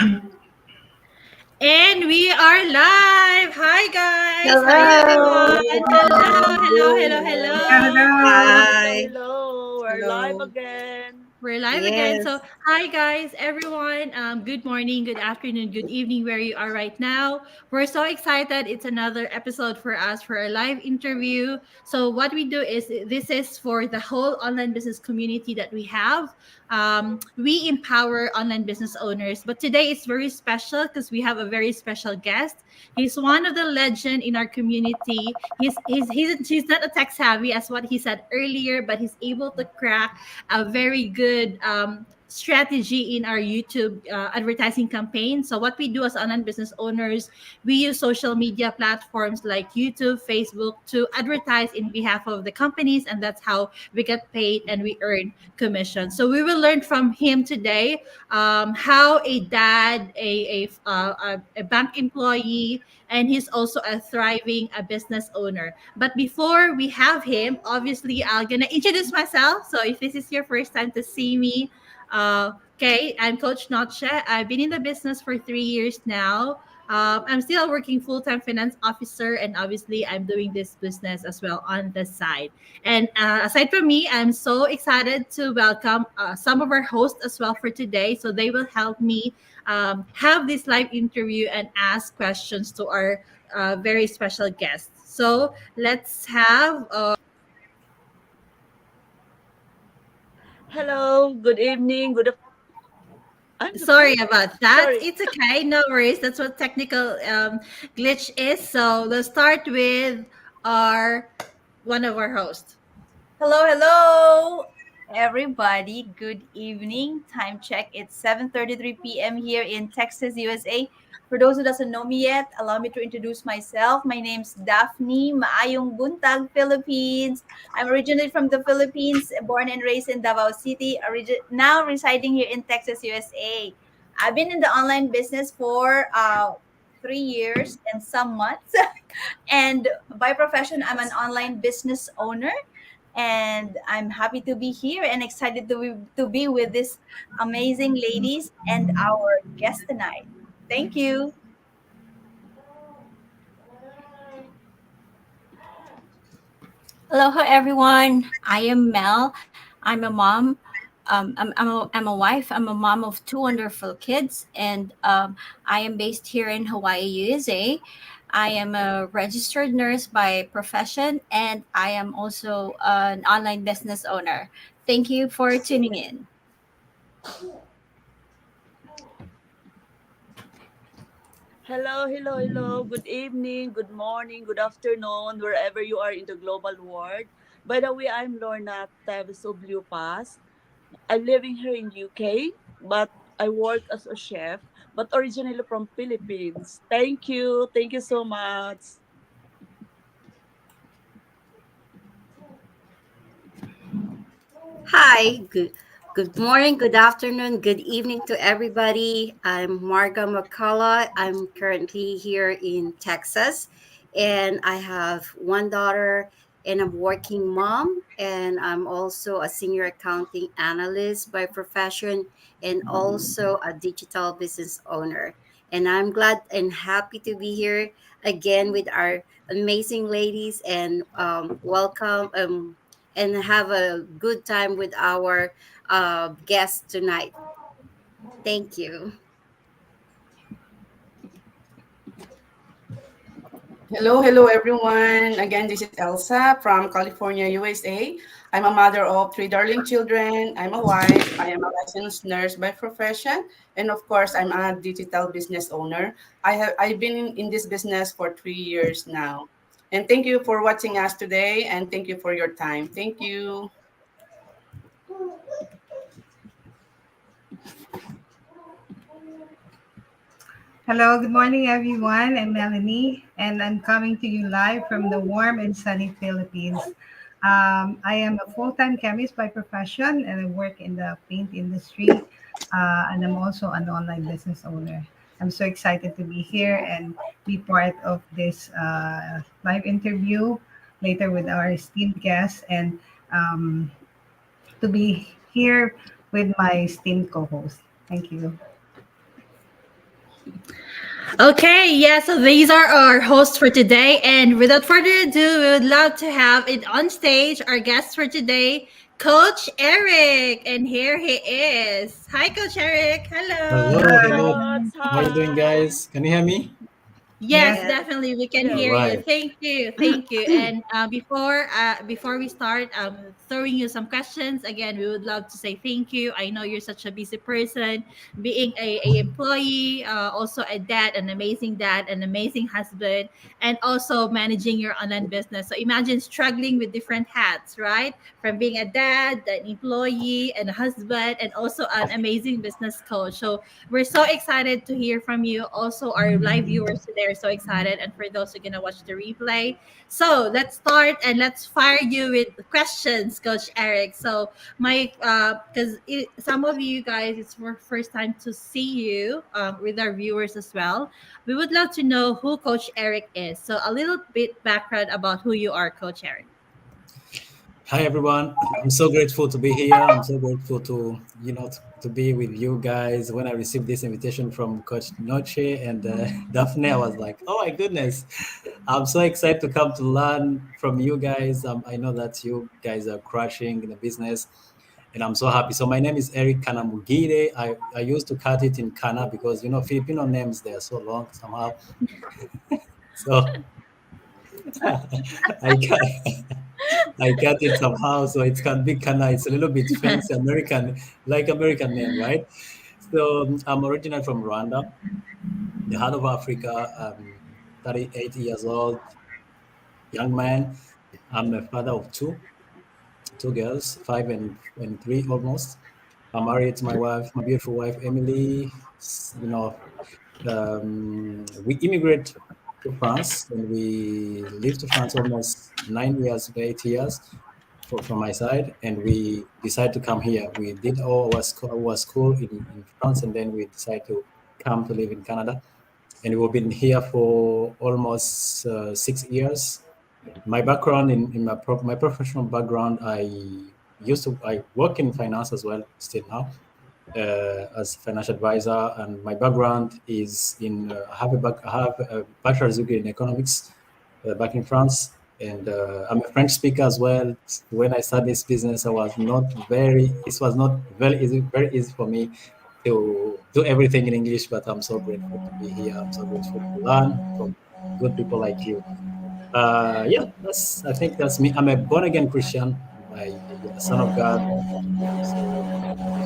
And we are live. Hi guys. Hi Hello. everyone. Hello. Hello, hello, Hi. hello. We're live Hello. again. We're live again. So, Yes. hi guys, everyone. Good morning, good afternoon, good evening, where you are right now. We're so excited. It's another episode for us for a live interview. So, what we do is this is for the whole online business community that we have. We empower online business owners, but today it's very special because we have a very special guest. He's one of the legend in our community. He's not a tech savvy as what he said earlier, but he's able to crack a very good strategy in our YouTube advertising campaign. So what we do as online business owners, we use social media platforms like YouTube, Facebook to advertise in behalf of the companies, and that's how we get paid and we earn commission. So we will learn from him today how a dad, a bank employee, and he's also a thriving a business owner. But before we have him, obviously I'm gonna introduce myself. So if this is your first time to see me, okay, I'm Coach Notche. I've been in the business for 3 years now. I'm still a working full-time finance officer, and obviously I'm doing this business as well on the side. And aside from me, I'm so excited to welcome some of our hosts as well for today. So they will help me have this live interview and ask questions to our very special guests. So let's have. Hello, good evening, I'm the Sorry first. about that. Sorry. It's okay. No worries. That's what technical glitch is. So let's start with our one of our hosts. Hello, everybody. Good evening. Time check. It's 7:33 p.m. here in Texas, USA. For those who doesn't know me yet, allow me to introduce myself. My name's Daphne Maayong Buntag, Philippines. I'm originally from the Philippines, born and raised in Davao City, now residing here in Texas, USA. I've been in the online business for 3 years and some months. And by profession, I'm an online business owner, and I'm happy to be here and excited to be with these amazing ladies and our guest tonight. Thank you. Aloha, everyone. I am Mel. I'm a mom. I'm a wife. I'm a mom of two wonderful kids, and I am based here in Hawaii, USA. I am a registered nurse by profession, and I am also an online business owner. Thank you for tuning in. Hello. Good evening, good morning, good afternoon, wherever you are in the global world. By the way, I'm Lorna 𝒂𝒊𝒂𝒏𝒂𝒂𝒂𝒂. I'm living here in UK, but I work as a chef, but originally from Philippines. Thank you. Thank you so much. Hi, good morning, good afternoon, good evening to everybody. I'm Marga McCullough. I'm currently here in Texas, and I have one daughter and I'm working mom, and I'm also a senior accounting analyst by profession and also a digital business owner. And I'm glad and happy to be here again with our amazing ladies and welcome and have a good time with our guests tonight. Thank you. Hello everyone. Again, this is Elsa from California, USA. I'm a mother of three darling children. I'm a wife. I am a licensed nurse by profession, and of course, I'm a digital business owner. I've been in this business for 3 years now. And thank you for watching us today, and thank you for your time. Thank you. Hello, good morning, everyone. I'm Melanie, and I'm coming to you live from the warm and sunny Philippines. I am a full-time chemist by profession, and I work in the paint industry, and I'm also an online business owner. I'm so excited to be here and be part of this live interview later with our esteemed guests, and to be here with my esteemed co-host. Thank you. Okay, yeah, so these are our hosts for today. And without further ado, we would love to have it on stage, our guest for today, Coach Eric. And here he is. Hi, Coach Eric. Hello. Hi, Hello, Hi. hello. Coach. How you doing, Hi. guys? Can you hear me? Yes, Yes. Yes. definitely. We can All Yes. hear you. right. Thank you. And before we start throwing you some questions, again, we would love to say thank you. I know you're such a busy person, being a employee, also a dad, an amazing husband, and also managing your online business. So imagine struggling with different hats, right? From being a dad, an employee, and a husband, and also an amazing business coach. So we're so excited to hear from you. Also, our live viewers today are so excited. And for those who are going to watch the replay. So let's start and let's fire you with questions, Coach Eric. So, because some of you guys, it's for first time to see you with our viewers as well. We would love to know who Coach Eric is. So, a little bit background about who you are, Coach Eric. Hi, everyone. I'm so grateful to be here. I'm so grateful to be with you guys. When I received this invitation from Coach Noche and Daphne, I was like, oh my goodness. I'm so excited to come to learn from you guys. I know that you guys are crushing in the business, and I'm so happy. So my name is Erick Kana. I used to cut it in Kana because, Filipino names, they are so long somehow. So I cut, I cut it somehow, so it can be Kana. It's a little bit fancy American, like American name, right? So I'm originally from Rwanda, the heart of Africa. I'm 38 years old, young man. I'm a father of two girls, 5 and 3 almost. I'm married to my wife, my beautiful wife Emily. You know, we immigrate to France, and we lived to France almost 9 years, 8 years from my side, and we decided to come here. We did all our school in France, and then we decided to come to live in Canada. And we've been here for almost 6 years. My background my professional background, I work in finance as well, still now, as financial advisor, and my background is I have a bachelor's degree in economics back in France, and I'm a French speaker as well. When I started this business, it was not very easy for me to do everything in English, but I'm so grateful to be here. I'm so grateful to learn from good people like you. Yeah, I think that's me. I'm a born again Christian. I'm a son of God.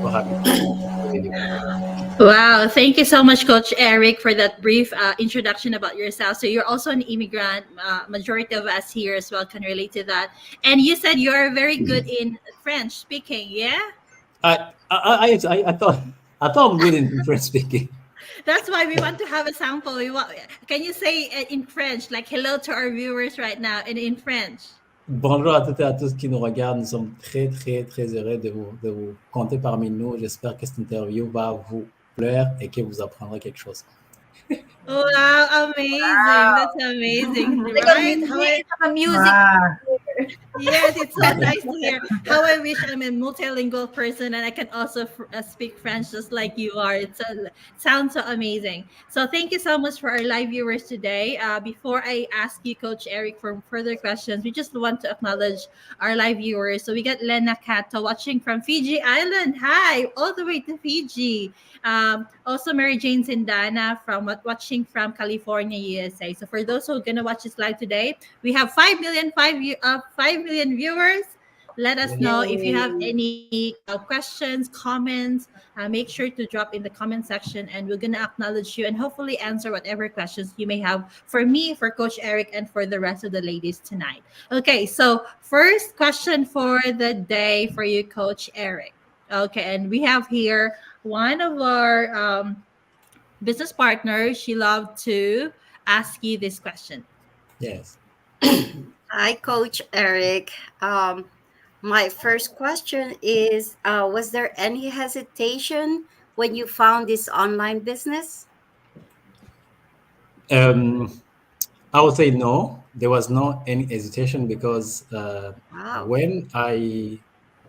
So happy to be with you. Wow, thank you so much, Coach Eric, for that brief introduction about yourself. So you're also an immigrant. Majority of us here as well can relate to that. And you said you are very good in French speaking. Yeah, I thought I'm good in French speaking. that's why we want to have a sample. Can you say in French, like hello to our viewers right now, in French? Bonjour à toutes et à tous qui nous regardent. Nous sommes très, très, très heureux de vous compter parmi nous. J'espère que cette interview va vous plaire et que vous apprendrez quelque chose. Wow, amazing! That's amazing, Like a right? music, it's like a music. Wow. Yes, it's so nice to hear. How I wish I'm a multilingual person and I can also speak French just like you are. Sounds so amazing. So thank you so much for our live viewers today. Before I ask you, Coach Eric, for further questions, we just want to acknowledge our live viewers. So we got Lena Kato watching from Fiji Island. Hi, all the way to Fiji. Also, Mary Jane Sindana from watching from California, USA. So for those who are gonna watch this live today, we have 5 million viewers. Let us know if you have Yay. any questions, comments. Make sure to drop in the comment section, and we're gonna acknowledge you and hopefully answer whatever questions you may have for me, for Coach Eric, and for the rest of the ladies tonight. Okay, so first question for the day for you, Coach Eric. Okay, and we have here one of our business partners. She loved to ask you this question. Yes. Hi, Coach Eric. My first question is, was there any hesitation when you found this online business? Um, I would say no. There was no any hesitation because Wow. when I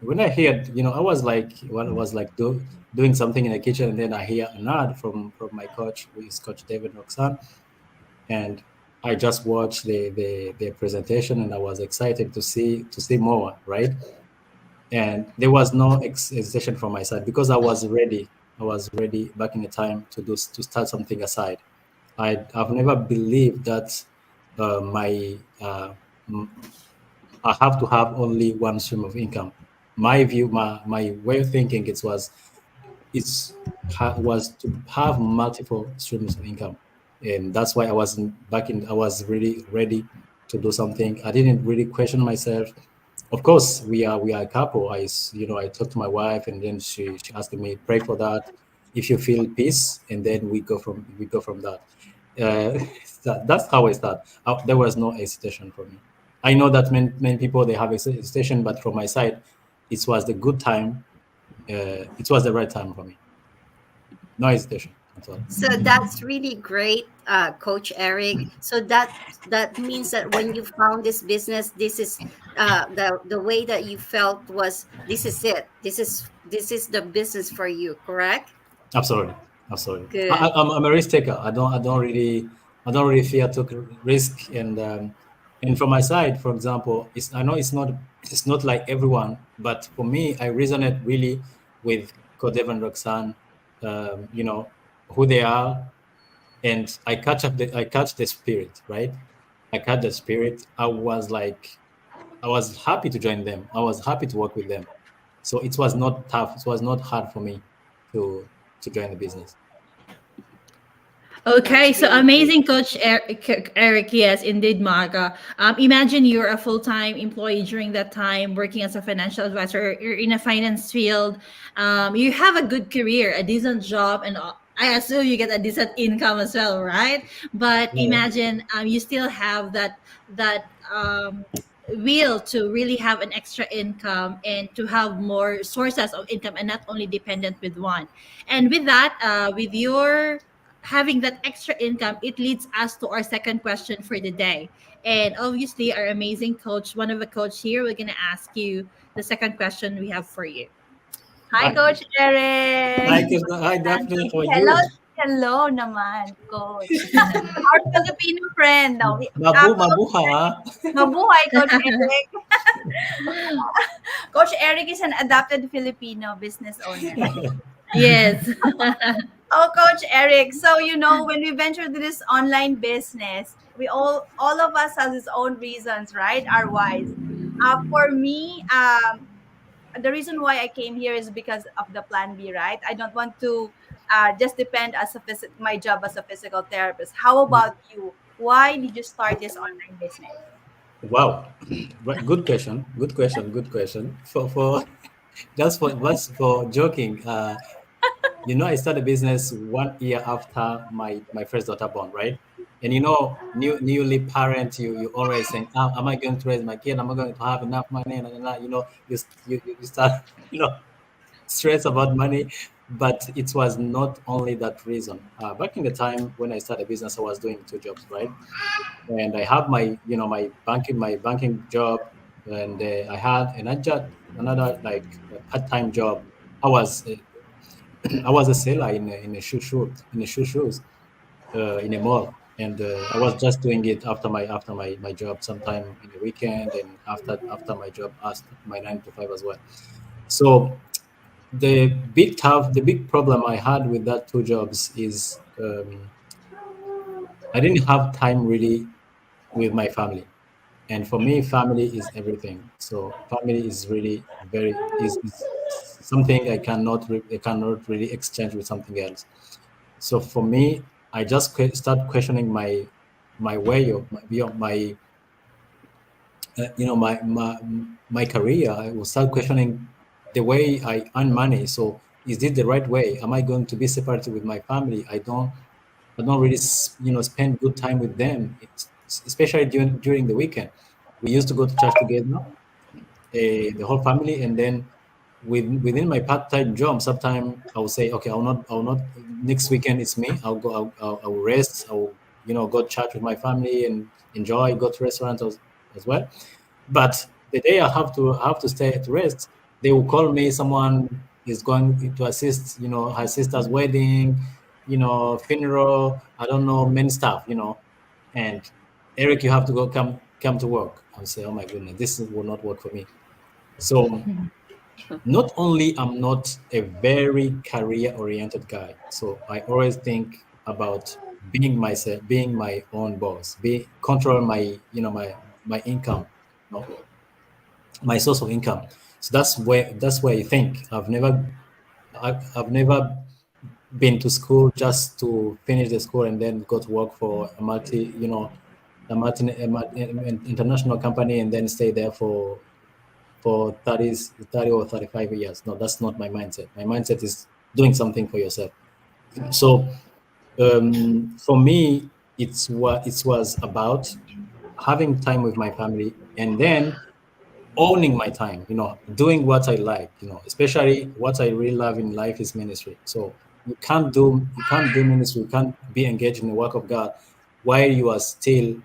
when I heard, I was like, doing something in the kitchen, and then I hear an ad from my coach, who is Coach David Roxanne, and I just watched the presentation, and I was excited to see more, right? And there was no hesitation from my side because I was ready. I was ready back in the time to start something aside. I've never believed that my I have to have only one stream of income. My view, my way of thinking, was to have multiple streams of income, and that's why I was really ready to do something. I didn't really question myself. Of course, we are a couple. I talked to my wife, and then she asked me, pray for that, if you feel peace, and then we go from that. uh, that's how I start. There was no hesitation for me. I know that many people, they have hesitation, but from my side, it was the good time. It was the right time for me. No hesitation at all. So that's really great, Coach Eric. So that means that when you found this business, this is the way that you felt was, this is it. This is the business for you, correct? Absolutely, absolutely. Good. I'm a risk taker. I don't really fear to risk, and from my side, for example, I know it's not like everyone, but for me, I resonate really with Kodev and Roxanne. You know who they are, and I catch the spirit, right? I catch the spirit. I was happy to join them. I was happy to work with them. So it was not tough. It was not hard for me to to join the business. Okay, That's so really great. amazing, Coach Eric. Yes, indeed, Marga. Imagine you're a full time employee during that time, working as a financial advisor. You're in a finance field. You have a good career, a decent job, and I assume you get a decent income as well, right? But Yeah. imagine you still have that will to really have an extra income and to have more sources of income and not only dependent with one. And with that, with your having that extra income, it leads us to our second question for the day. And obviously, our amazing coach, one of the coach here, we're gonna ask you the second question we have for you. Hi, Hi, Coach Eric. hi, Daphne. How are Hello, you? hello naman, Coach. Our Filipino friend. No, Mabuha. mabuhay, Coach Eric. Coach Eric is an adopted Filipino business owner. Yes. Oh, Coach Eric. So when we venture to this online business, we all of us has his own reasons, right? Our whys. For me, the reason why I came here is because of the plan B, right? I don't want to just depend as my job as a physical therapist. How about you? Why did you start this online business? Wow. Right, good question. Good question. Good question. For just for joking. I started business 1 year after my first daughter born, right? And newly parent, you always saying, am I going to raise my kid? Am I going to have enough money? You start, you know, stress about money. But it was not only that reason. Back in the time when I started business, I was doing two jobs, right? And I have my banking job, and I had another like part-time job. I was I was a seller in a shoes in a mall, and I was just doing it after my job, sometime in the weekend, and after my job, after my 9 to 5 as well. So the big problem I had with that two jobs is, I didn't have time really with my family. And for me, family is everything. So family is really is something I cannot really exchange with something else. So for me, I just start questioning my way of my my career. I will start questioning the way I earn money. So is this the right way? Am I going to be separated with my family? I don't really spend good time with them, especially during the weekend. We used to go to church together, the whole family, and then within my part-time job, sometimes I will say, okay, I will not next weekend it's me. I'll rest. I'll go to church with my family and enjoy, go to restaurants as well. But the day I have to stay at rest, they will call me. Someone is going to assist, her sister's wedding, funeral. I don't know, many stuff, and Eric, you have to come to work. I'll say, oh my goodness, this will not work for me. So not only I'm not a very career oriented guy, so I always think about being myself, being my own boss, be control my my income, you know, my source of income. So that's where I think I've never been to school just to finish the school and then go to work for an international company and then stay there for 30 or 35 years. No, that's not my mindset. My mindset is doing something for yourself. So for me, it was about having time with my family and then owning my time, doing what I like, especially what I really love in life is ministry. So you can't do ministry, you can't be engaged in the work of God while you are still,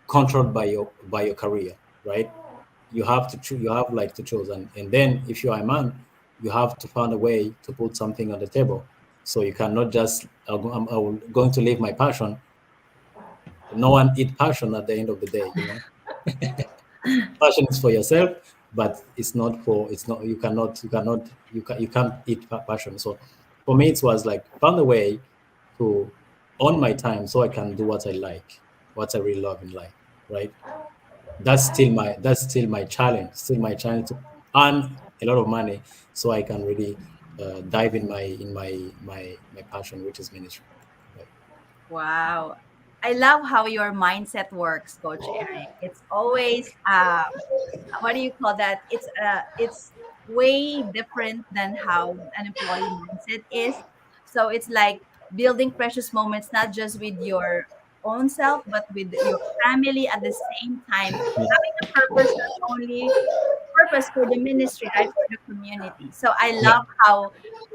controlled by your career, right? You have to choose, you have like to choose, and then if you are a man, you have to find a way to put something on the table. So you cannot just I'm going to leave my passion. No one eat passion at the end of the day, passion is for yourself, but it's not you can't eat passion. So for me it was like found a way to own my time so I can do what I like, what I really love in life, right? That's still my challenge, to earn a lot of money so I can really dive in my passion, which is ministry, right? Wow. I love how your mindset works, Coach Eric. It's always what do you call that? It's way different than how an employee mindset is. So it's like building precious moments not just with your own self but with your family at the same time, Yeah, having a purpose, not only purpose for the ministry, right, for the community. So I yeah. love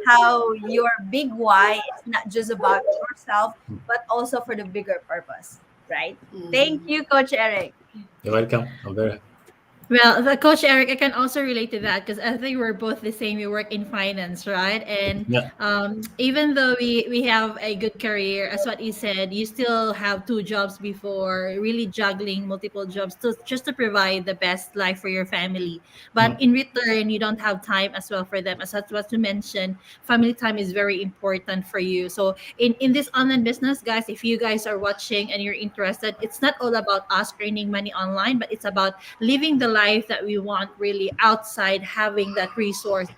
how your big why is not just about yourself but also for the bigger purpose, right? Thank Mhm. you, Coach Eric. You're welcome. I'm very Well, Coach Eric, I can also relate to that because I think we're both the same. We work in finance, right? And yeah. even though we have a good career, as what you said, you still have two jobs before, really juggling multiple jobs to just to provide the best life for your family. But Mm, in return, you don't have time as well for them. As that's what you mentioned, family time is very important for you. So in this online business, guys, if you guys are watching and you're interested, it's not all about us earning money online, but it's about living the life that we want really outside having that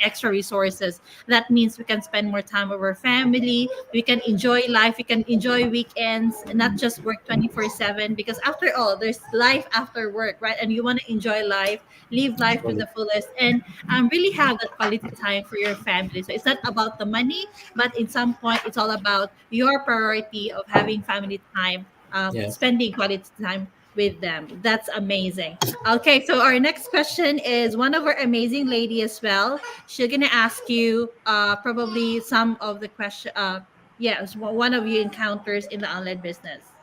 extra resources. That means we can spend more time with our family, we can enjoy life, we can enjoy weekends, not just work 24/7, because after all, there's life after work, right? And you want to enjoy life, live life to sorry. the fullest, and really have that quality time for your family. So it's not about the money, but in some point, it's all about your priority of having family time, Yes. spending quality time with them. That's amazing. Okay, so our next question is one of our amazing lady as well. She's gonna ask you probably some of the question. Yes, one of your encounters in the online business.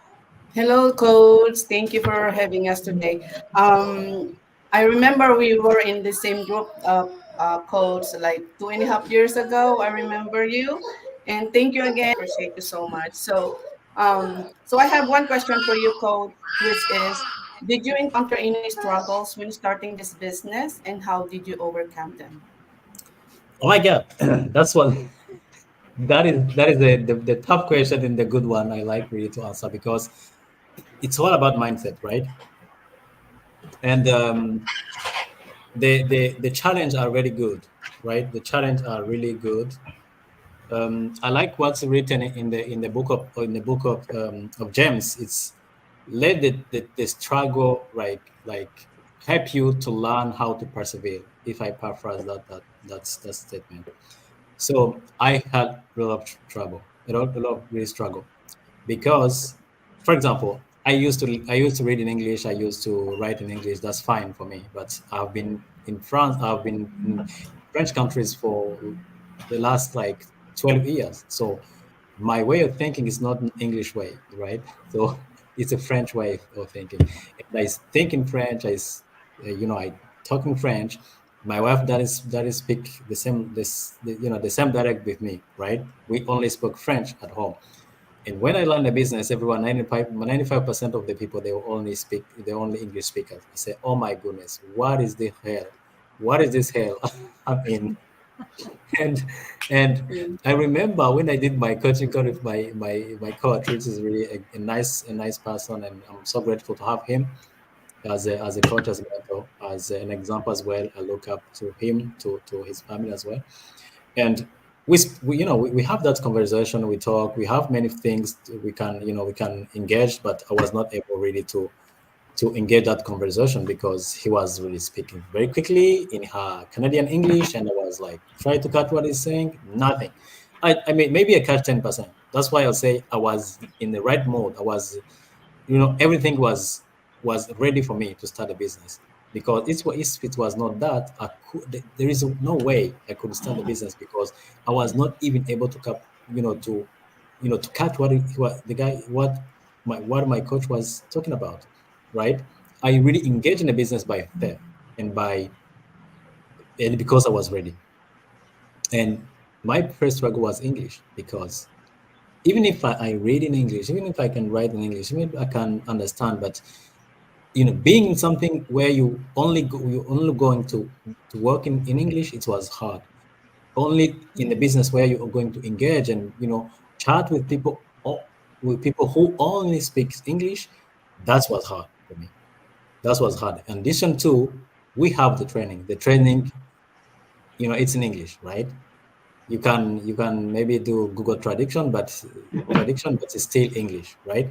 Hello, Coach. Thank you for having us today. I remember we were in the same group, Coach, like 2.5 years ago. I remember you, and thank you again. Appreciate you so much. So I have one question for you, Coach, which is, did you encounter any struggles when starting this business, and how did you overcome them? Oh my God, that's what that is the tough question and the good one I like really to answer because it's all about mindset, right? And the challenge are really good, right? The challenge are really good. I like what's written in the book of James. It's let the struggle like help you to learn how to persevere. If I paraphrase that statement. So I had a lot of trouble, a lot of really struggle because, for example, I used to read in English, I used to write in English. That's fine for me. But I've been in France, I've been in French countries for the last like 12 years. So my way of thinking is not an English way, right? So it's a French way of thinking. And I think in French. I talk in French, My wife that is speak the same dialect with me, right? We only spoke French at home. And when I learned the business, everyone 95% of the people they only English speakers. I say, oh my goodness, what is this hell? What is this hell? I'm in. And and I remember when I did my coaching call with my coach, which is really a nice person, and I'm so grateful to have him as a coach, as a mentor, as an example as well. I look up to him, to his family as well. And we have that conversation, we talk, we have many things we can engage, but I was not able really to engage that conversation because he was really speaking very quickly in her Canadian English, and I was like try to catch what he's saying, nothing. I mean, maybe I catch 10%. That's why I'll say I was in the right mode. I was, everything was ready for me to start a business, because if it was not that, there is no way I could start a business, because I was not even able to cap to catch what the guy what my coach was talking about, right? I really engaged in a business by faith, and because I was ready. And my first struggle was English, because even if I read in English, even if I can write in English, even if I can understand, but being in something where you're only going to work in English, it was hard. Only in the business where you are going to engage and chat with people who only speak English, that's what's hard for me. That's what's hard. In addition to, we have the training. The training, it's in English, right? You can maybe do Google traduction, but it's still English, right?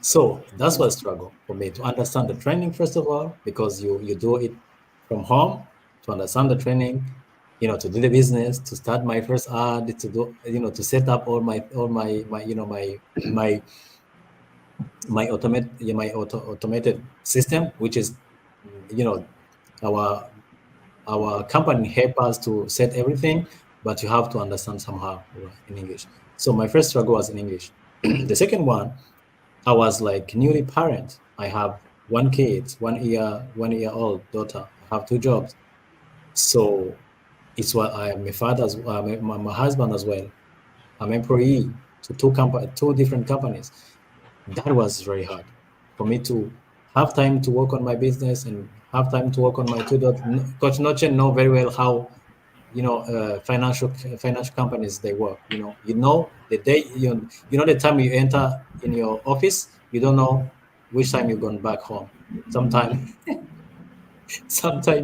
So that's what struggle for me, to understand the training first of all, because you do it from home, to understand the training, to do the business, to start my first ad, to do, to set up my automated system, which is, you know, our company help us to set everything, but you have to understand somehow in English. So my first struggle was in English. The second one, I was like newly parent. I have one kid, 1 year old daughter. I have two jobs. So it's what I am a father, my husband as well. I'm employee to two different companies. That was very hard for me to have time to work on my business and have time to work on my two daughters. Coach Noche know very well how financial companies they work. The day the time you enter in your office, you don't know which time you're going back home. Sometimes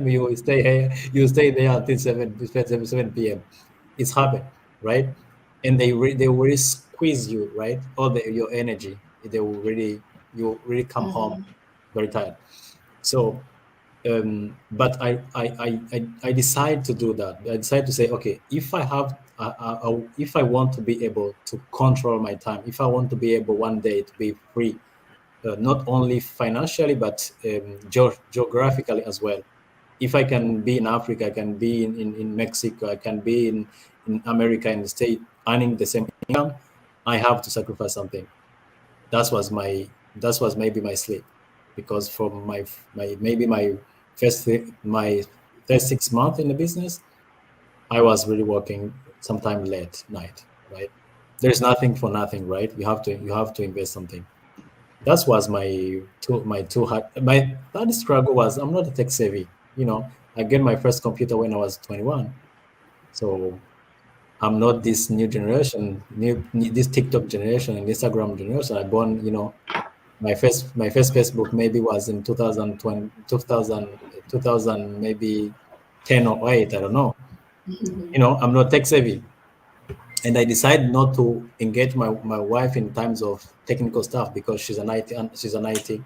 you stay there until 7 p.m. It's happened, right? And they will really squeeze you, right? All your energy. They will really you really come home very tired. So but I decide to do that. I decide to say, okay, if I have if I want to be able to control my time, if I want to be able one day to be free, not only financially but geographically as well. If I can be in Africa, I can be in Mexico, I can be in America, in the state, earning the same income, I have to sacrifice something. That was maybe my sleep, because from my my first 6 months in the business, I was really working sometime late night, right? There's nothing for nothing, right? You have to invest something. That was my third struggle was, I'm not a tech savvy. I get my first computer when I was 21. So I'm not this new generation, this TikTok generation and Instagram generation. I born, my first Facebook maybe was in 2020, 2000 maybe 10 or 8, I don't know. I'm not tech savvy. And I decided not to engage my wife in terms of technical stuff, because she's an IT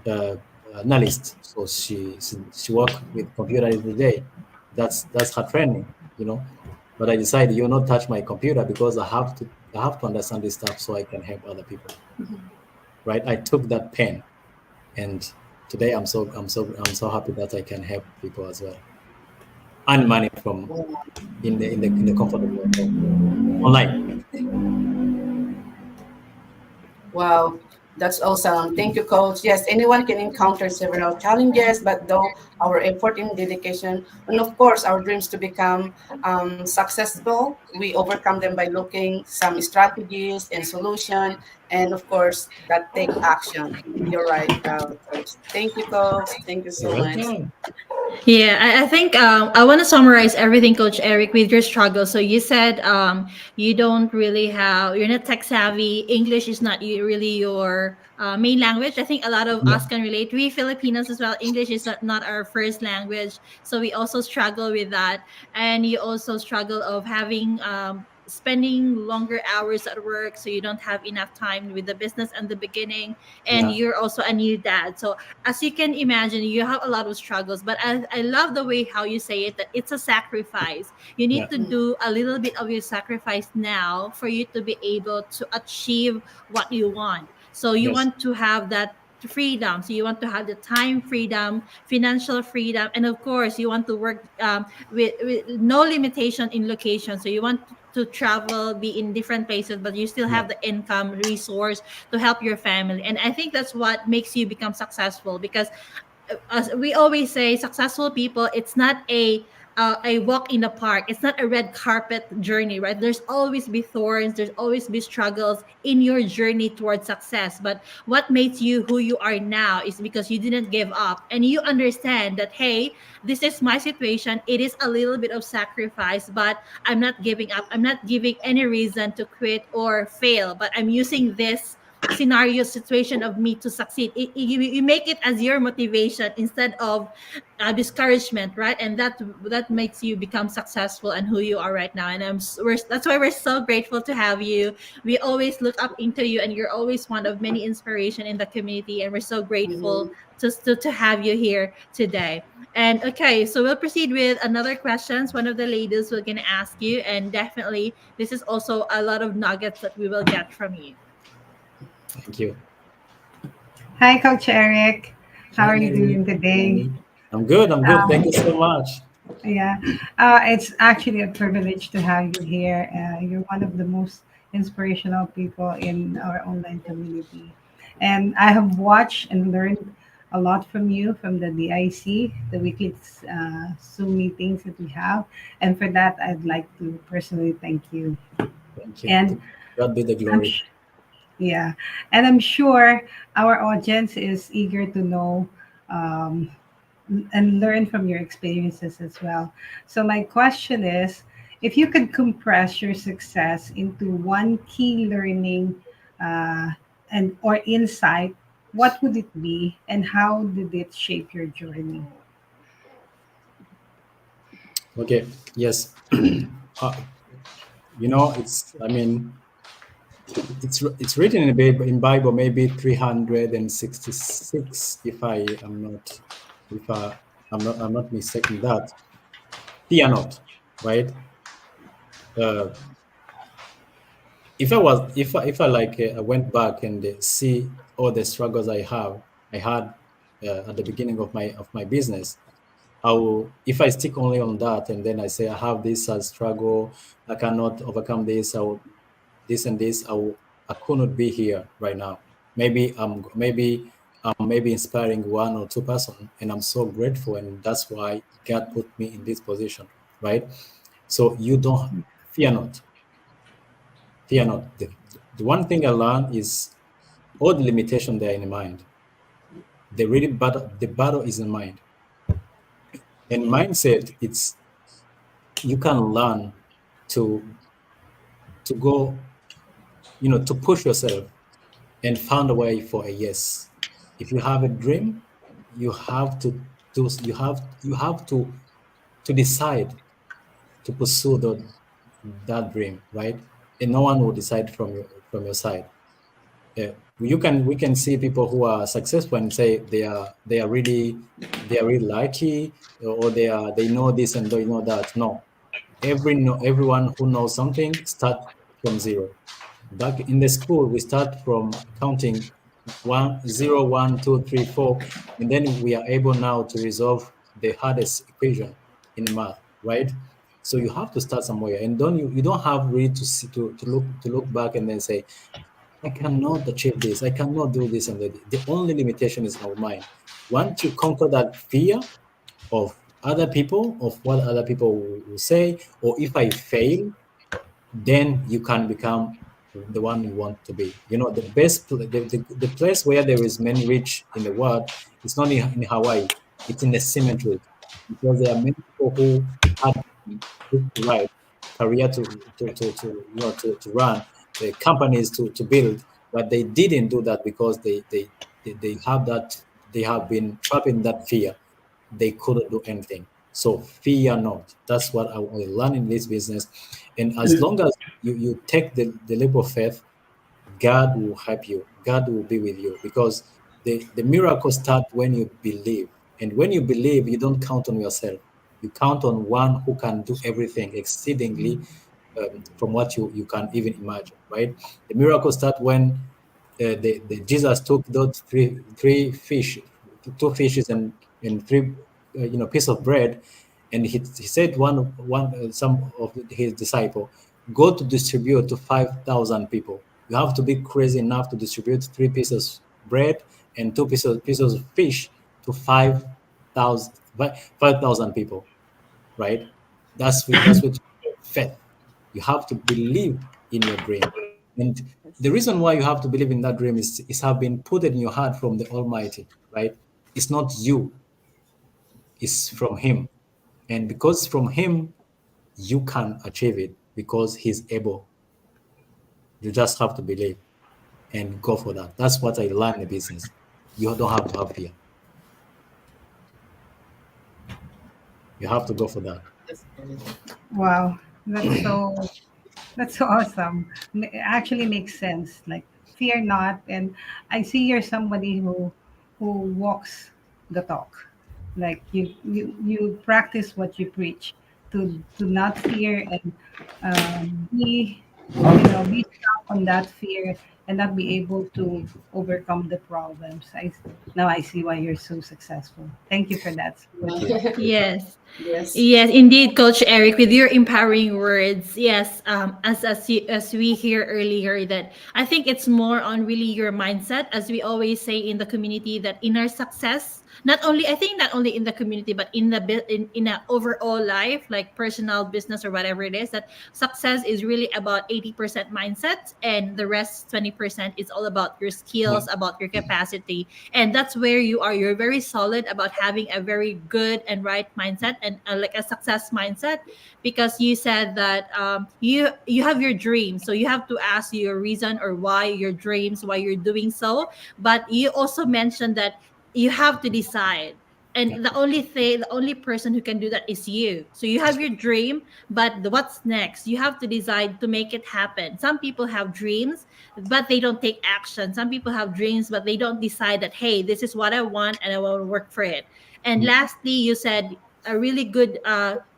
uh, analyst. So she work with computer every day. That's her training. But I decided, you not touch my computer, because I have to understand this stuff so I can help other people. Right? I took that pen, and today I'm so happy that I can help people as well, earn money from in the comfort of your home online. Wow. That's awesome. Thank you, Coach. Yes, anyone can encounter several challenges, but though our effort and dedication, and of course, our dreams to become successful, we overcome them by looking some strategies and solution, and of course, that take action. You're right, Coach. Thank you, Coach. Thank you You're so much. welcome. Yeah, I think I want to summarize everything, Coach Eric, with your struggle. So you said you don't really have, you're not tech savvy. English is not really your main language. I think a lot of Yeah, us can relate. We Filipinos as well. English is not our first language, so we also struggle with that. And you also struggle of having spending longer hours at work, so you don't have enough time with the business and the beginning. And yeah, you're also a new dad, so as you can imagine, you have a lot of struggles. But I love the way how you say it, that it's a sacrifice. You yeah, need to do a little bit of your sacrifice now for you to be able to achieve what you want. So you yes, want to have that freedom, so you want to have the time freedom, financial freedom, and of course you want to work with no limitation in location. So you want to travel, be in different places, but you still yeah, have the income resource to help your family. And I think that's what makes you become successful, because as we always say, successful people, it's not a walk in the park. It's not a red carpet journey, right? There's always be thorns, there's always be struggles in your journey towards success. But what makes you who you are now is because you didn't give up, and you understand that, hey, this is my situation, it is a little bit of sacrifice, but I'm not giving up. I'm not giving any reason to quit or fail, but I'm using this scenario, situation of me to succeed. You make it as your motivation instead of discouragement, right? And that makes you become successful and who you are right now. And that's why we're so grateful to have you. We always look up into you, and you're always one of many inspiration in the community, and we're so grateful Mhm. to have you here today. And okay, so we'll proceed with another questions. One of the ladies we're gonna ask you, and definitely this is also a lot of nuggets that we will get from you. thank you. Hi, Coach Eric. How Hi, are you Nelly. doing today? Nelly. I'm good. I'm good. Thank you so much. Yeah, it's actually a privilege to have you here. You're one of the most inspirational people in our online community. And I have watched and learned a lot from you from the DIC, the weekly Zoom meetings that we have. And for that, I'd like to personally thank you. Thank you. To And God be the I'm glory. yeah, and I'm sure our audience is eager to know um, and learn from your experiences as well. So my question is, if you could compress your success into one key learning uh, and or insight, what would it be, and how did it shape your journey? Okay. Yes. uh, it's. I mean, it's written in the Bible, maybe 366, if if I I'm not mistaken that. Fear not, right? Uh, if I like I went back and see all the struggles I had at the beginning of my business, I will, if I stick only on that and then I say I have this struggle, I cannot overcome this, I will, this and this, I could not be here right now. Maybe inspiring one or two person, and I'm so grateful, and that's why God put me in this position, right? So you don't fear not, fear not. The one thing I learned is all the limitation there in the mind. The battle is in mind, and mindset. It's you can learn to go, to push yourself and find a way for a yes. If you have a dream, you have to do. You have to decide to pursue that dream, right? And no one will decide from your side. We can see people who are successful and say they are really lucky, or they know this and they know that. No, everyone who knows something start from zero. Back in the school, we start from counting 1, 0, 1, 2, 3, 4, and then we are able now to resolve the hardest equation in math, right? So you have to start somewhere, and don't you don't have really to see, to look back and then say, I cannot achieve this. I cannot do this. And the only limitation is our mind. Once you conquer that fear of other people, of what other people will say, or if I fail, then you can become the one you want to be. You know, the best, the place where there is many rich in the world is not in Hawaii, it's in the cemetery, because there are many people who had this right career to run, the companies to build, but they didn't do that because they have that, they have been trapped in that fear. They couldn't do anything. So fear not. That's what I learned in this business. And as long as you take the leap of faith, God will help you. God will be with you, because the miracle starts when you believe. And when you believe, you don't count on yourself. You count on one who can do everything exceedingly, from what you can even imagine, right? The miracle starts when the Jesus took those three fish, two fishes and three piece of bread, and he said some of his disciple, go to distribute to 5,000 people. You have to be crazy enough to distribute three pieces bread and two pieces of fish to 5,000 people, right? That's what faith. You have to believe in your dream. And the Yes. reason why you have to believe in that dream is have been put in your heart from the Almighty, right? It's not you, it's from Him. And because from Him, you can achieve it because He's able. You just have to believe and go for that. That's what I learned in the business. You don't have to have fear. You have to go for that. Wow, that's so awesome. It actually makes sense. Like fear not, and I see you're somebody who walks the talk. Like you practice what you preach. To not fear and be be strong on that fear and not be able to overcome the problems. Now I see why you're so successful. Thank you for that. Thank you. Yes. Yes. Yes, indeed, Coach Eric, with your empowering words. Yes, as we hear earlier, that I think it's more on really your mindset, as we always say in the community, that inner success. Not only, I think, not only in the community, but in the in a overall life, like personal, business, or whatever it is. That success is really about 80% mindset, and the rest 20% is all about your skills, about your capacity, and that's where you are. You're very solid about having a very good and right mindset, and like a success mindset, because you said that you have your dreams, so you have to ask your reason or why your dreams, why you're doing so. But you also mentioned that you have to decide, and the only person who can do that is you. So you have your dream, but what's next? You have to decide to make it happen. Some people have dreams, but they don't take action. Some people have dreams, but they don't decide that, hey, this is what I want and I will work for it. And lastly, you said a really good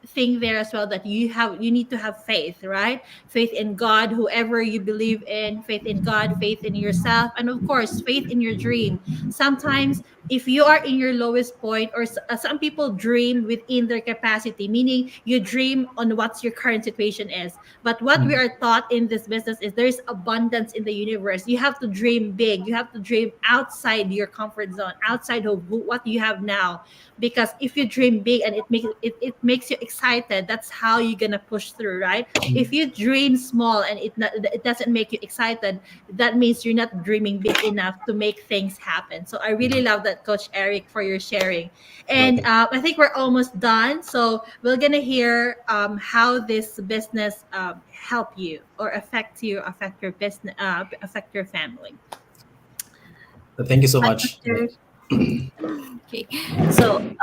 thing there as well, that you need to have faith, right? Faith in God, whoever you believe in, faith in God, faith in yourself, and of course faith in your dream. Sometimes if you are in your lowest point, or some people dream within their capacity, meaning you dream on what your current situation is. But what we are taught in this business is there's abundance in the universe. You have to dream big, you have to dream outside your comfort zone, outside of what you have now. Because if you dream big and it makes you excited, that's how you're gonna push through, right? If you dream small and it doesn't make you excited, that means you're not dreaming big enough to make things happen. So I really love that, Coach Eric, for your sharing. And Welcome. I think we're almost done, so we're gonna hear how this business help you or affect your business, affect your family. Thank you so Hi, much. Doctor. Okay, so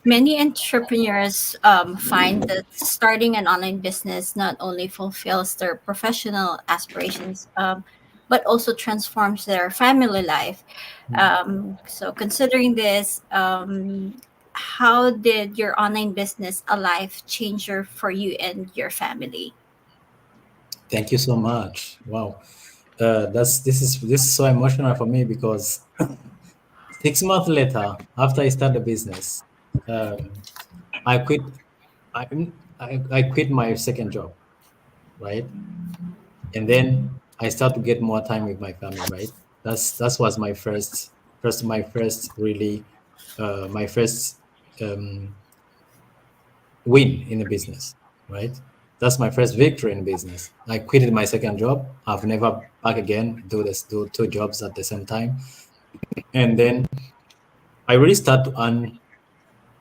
many entrepreneurs find that starting an online business not only fulfills their professional aspirations, but also transforms their family life. So, considering this, how did your online business a life changer for you and your family? Thank you so much. Wow. This is so emotional for me, because 6 months later, after I started the business, um, I quit. I quit my second job, right? And then I start to get more time with my family, right? That was my first really my first um, win in the business, right? That's my first victory in business. I quitted my second job. I've never back again do two jobs at the same time, and then I really start to earn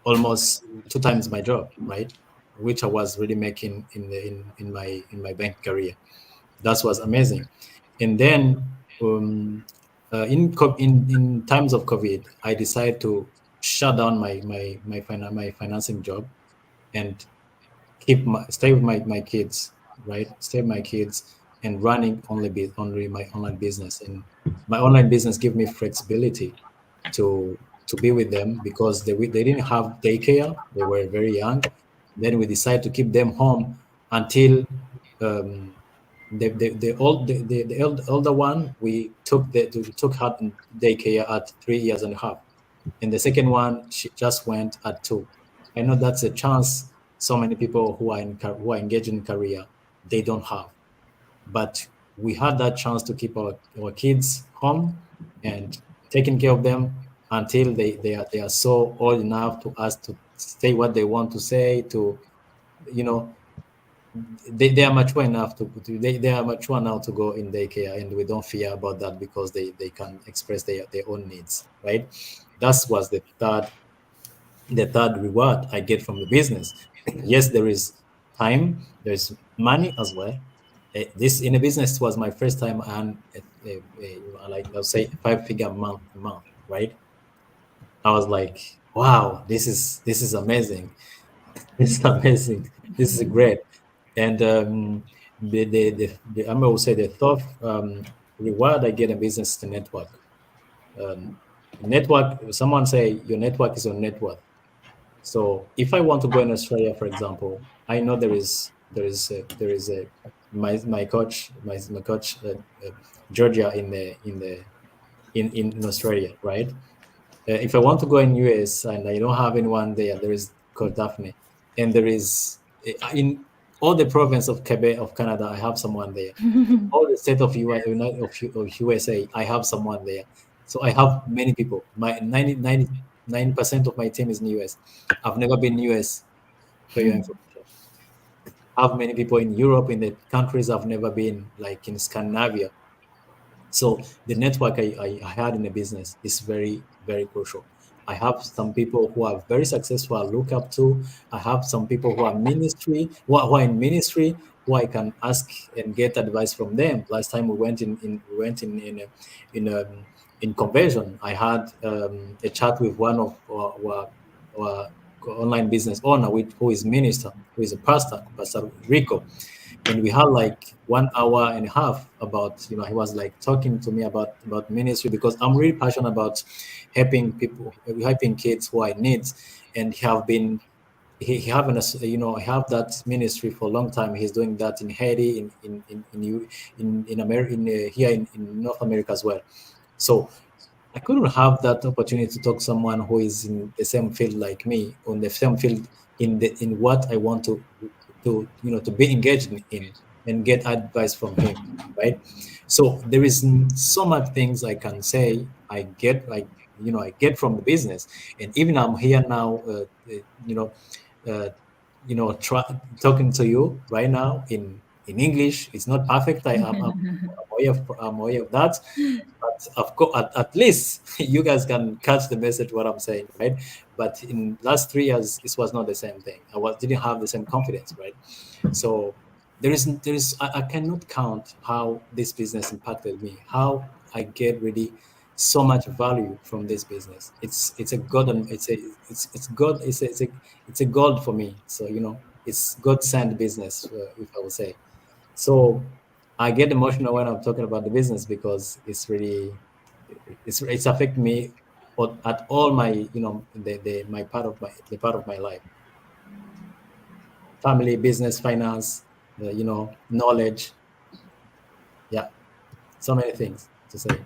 almost two times my job, right? Which I was really making in my bank career. That was amazing. And then in times of COVID, I decided to shut down my financing job and stay with my kids, right? Stay with my kids and running only my online business. And my online business give me flexibility to be with them because they didn't have daycare. They were very young. Then we decided to keep them home until um, the older one we took her in daycare at 3 years and a half, and the second one she just went at 2. I know that's a chance so many people who are engaged in career they don't have, but we had that chance to keep our kids home and taking care of them until they are so old enough to us to say what they want to say to you know they are mature enough they are mature now to go in daycare, and we don't fear about that because they can express their own needs, right? That was the third reward I get from the business. Yes, there is time, there's money as well. This in a business was my first time and like let's say 5 figure month, right? I was like, wow, this is amazing. This is amazing. This is great. And I will say the third reward I get in business is the network. Um, network. Someone say your network is your net worth. So if I want to go in Australia, for example, I know there is a my coach my coach Georgia in Australia, right? If I want to go in US and I don't have anyone there, there is Coach Daphne, and there is in all the province of Quebec of Canada, I have someone there. All the state of of USA, I have someone there. So I have many people. My 99% of my team is in US. I've never been in US for your information. I have many people in Europe, in the countries I've never been, like in Scandinavia. So the network I had in the business is very, very crucial. I have some people who are very successful I look up to. I have some people who are in ministry who I can ask and get advice from them. Last time we went in conversion. I had a chat with one of our online business owner who is minister, who is a Pastor Rico, and we had like 1 hour and a half about he was like talking to me about ministry because I'm really passionate about helping people, helping kids who are in needs, and he having have that ministry for a long time. He's doing that in Haiti, in America, here in North America as well. So I couldn't have that opportunity to talk to someone who is in the same field like me, on the same field in what I want to be engaged in and get advice from him, right? So there is so much things I can say I get from the business, and even I'm here now, uh, try, talking to you right now in English. It's not perfect. I'm aware of that, but of course, at least you guys can catch the message what I'm saying, right? But in last 3 years, this was not the same thing. Didn't have the same confidence, right? So I cannot count how this business impacted me, how I get really so much value from this business. It's a god and it's god it's a god for me. So it's God sent business, if I would say. So I get emotional when I'm talking about the business because it's affect me at all my the my part of my life, family, business, finance, knowledge. Yeah, so many things to say.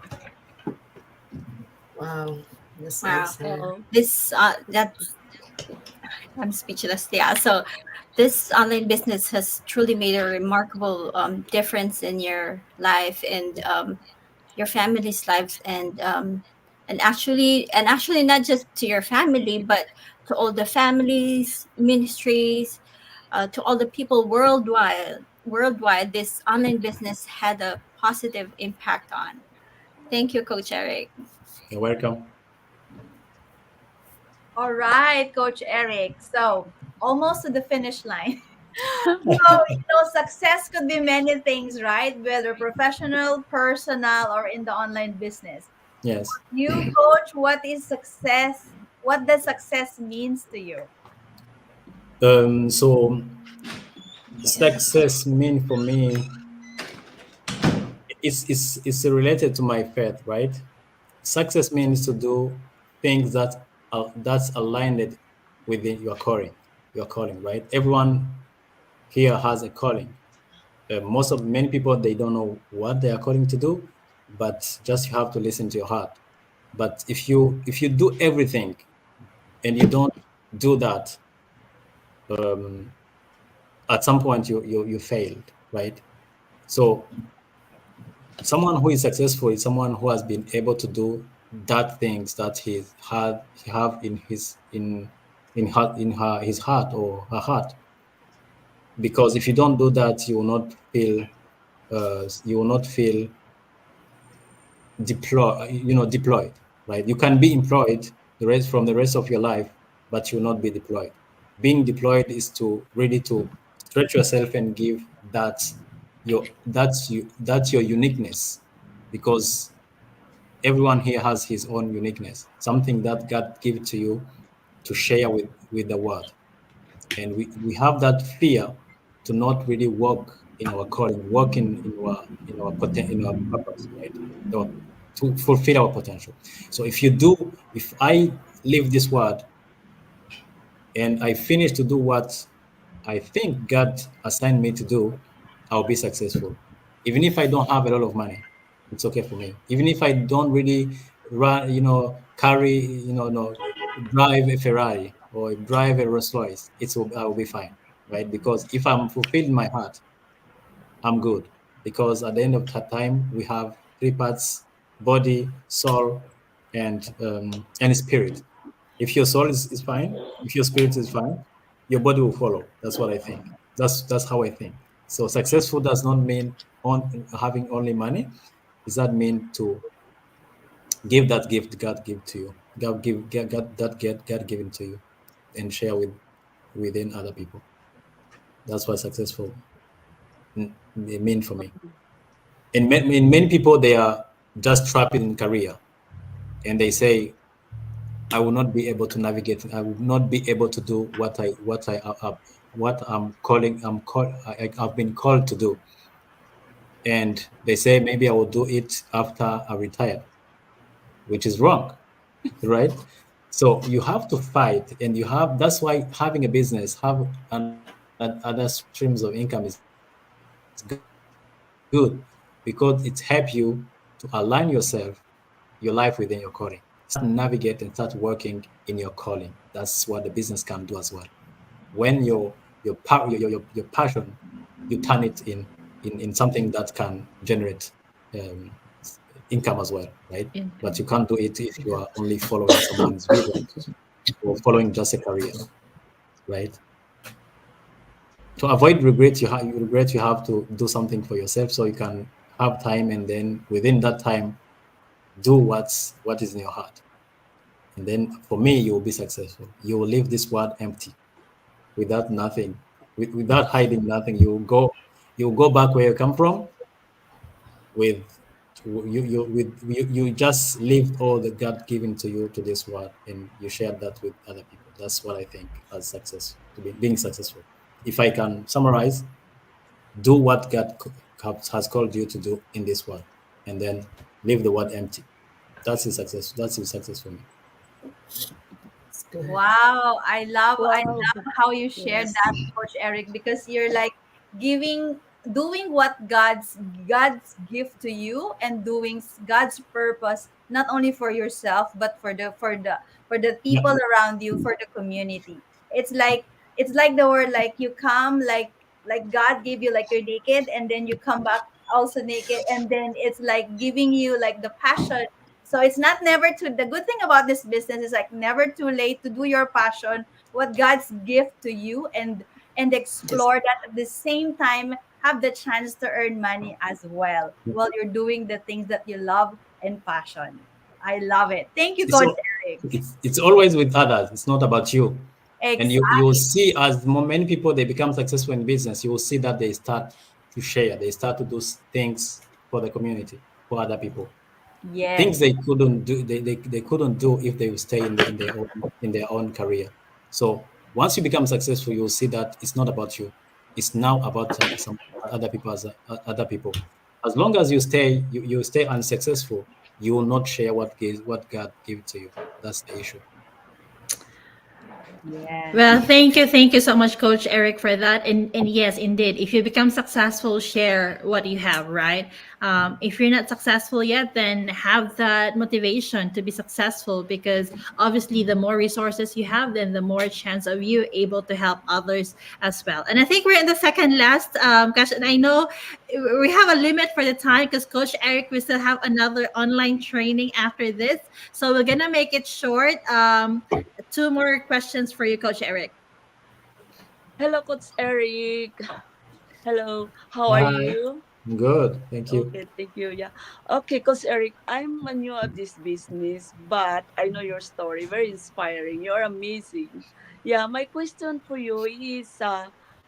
Wow, this Wow. answer. This that I'm speechless. Yeah. So this online business has truly made a remarkable difference in your life and your family's lives, and actually not just to your family, but to all the families, ministries, to all the people worldwide this online business had a positive impact on. Thank you, Coach Eric. You're welcome. All right, Coach Eric. So, almost to the finish line. So, success could be many things, right? Whether professional, personal, or in the online business. Yes. You, Coach, what is success? What does success means to you? So success mean for me, it's related to my faith, right? Success means to do things that are that's aligned within your calling, right? Everyone here has a calling. Many people, they don't know what they are calling to do, but just you have to listen to your heart. But if you do everything and you don't do that, um, at some point you failed, right? So someone who is successful is someone who has been able to do that things that he have in his heart or her heart. Because if you don't do that, you will not feel deployed, right? You can be employed the rest of your life, but you'll not be deployed. Being deployed is to really to stretch yourself and give that's your uniqueness, because everyone here has his own uniqueness, something that God gave to you to share with the world. And we have that fear to not really walk in our calling, walk in our purpose, right? So, to fulfill our potential. So if I leave this word and I finish to do what I think God assigned me to do, I'll be successful. Even if I don't have a lot of money, it's okay for me. Even if I don't really run, carry, no, drive a Ferrari or drive a Rolls Royce, I will be fine, right? Because if I'm fulfilled in my heart, I'm good. Because at the end of that time, we have three parts: body, soul, and spirit. If your soul is fine, if your spirit is fine, your body will follow. That's what I think. That's how I think. So successful does not mean on having only money. Does that mean to give that gift God give to you? God given to you, and share within other people. That's what successful mean for me. In many people, they are just trapped in career, and they say, I will not be able to navigate. I will not be able to do what I've been called to do. And they say maybe I will do it after I retire, which is wrong, right? So you have to fight, and that's why having a business, have other streams of income is good, because it helps you to align your life within your calling. Start navigate and start working in your calling. That's what the business can do as well. When your passion, you turn it in something that can generate um, income as well, right? But you Income. can't do it if you are only following someone's vision or following just a career, right? To avoid regret, you have to do something for yourself so you can have time, and then within that time, do what is in your heart. And then for me, you will be successful. You will leave this world empty, without nothing, without hiding nothing. You will go back where you come from with you just lived all that God given to you to this world, and you shared that with other people. That's what I think as success, being successful. If I can summarize, do what God has called you to do in this world, and then leave the world empty. That's his success. That's his success for me. It's good. Wow, I Wow. love how you shared Yes. that, Coach Eric, because you're like giving doing what God's gift to you, and doing God's purpose, not only for yourself but for the Yeah. people around you, for the community. It's like it's like the word, like you come like God gave you like you're naked, and then you come back also naked, and then it's like giving you like the passion. So it's not never too, the good thing about this business is like never too late to do your passion, what God's gift to you, and Yes. explore that at the same time, have the chance to earn money as well while you're doing the things that you love and passion. I love it. Thank you, It's Coach al- Eric. it's always with others. It's not about you. And you will Exactly. see, as many people they become successful in business, you will see that they start to share, they start to do things for the community, for other people, things Yes. they couldn't do, they couldn't do if they would stay in their own career. So once you become successful, you'll see that it's not about you, it's now about some other people, other people. As long as you stay unsuccessful, you will not share what God gave to you. That's the issue. Yes. Well, thank you so much, Coach Eric, for that. And yes, indeed, if you become successful, share what you have, right? If you're not successful yet, then have that motivation to be successful, because obviously, the more resources you have, then the more chance of you able to help others as well. And I think we're in the second last question. I know we have a limit for the time because Coach Eric, we still have another online training after this, so we're gonna make it short. Two more questions for you, Coach Eric. Hello, Coach Eric. Hello, how are Hi. you? Good, thank you. Okay, thank you. Yeah. Okay, Coach Eric, I'm new at this business, but I know your story. Very inspiring. You're amazing. Yeah, my question for you is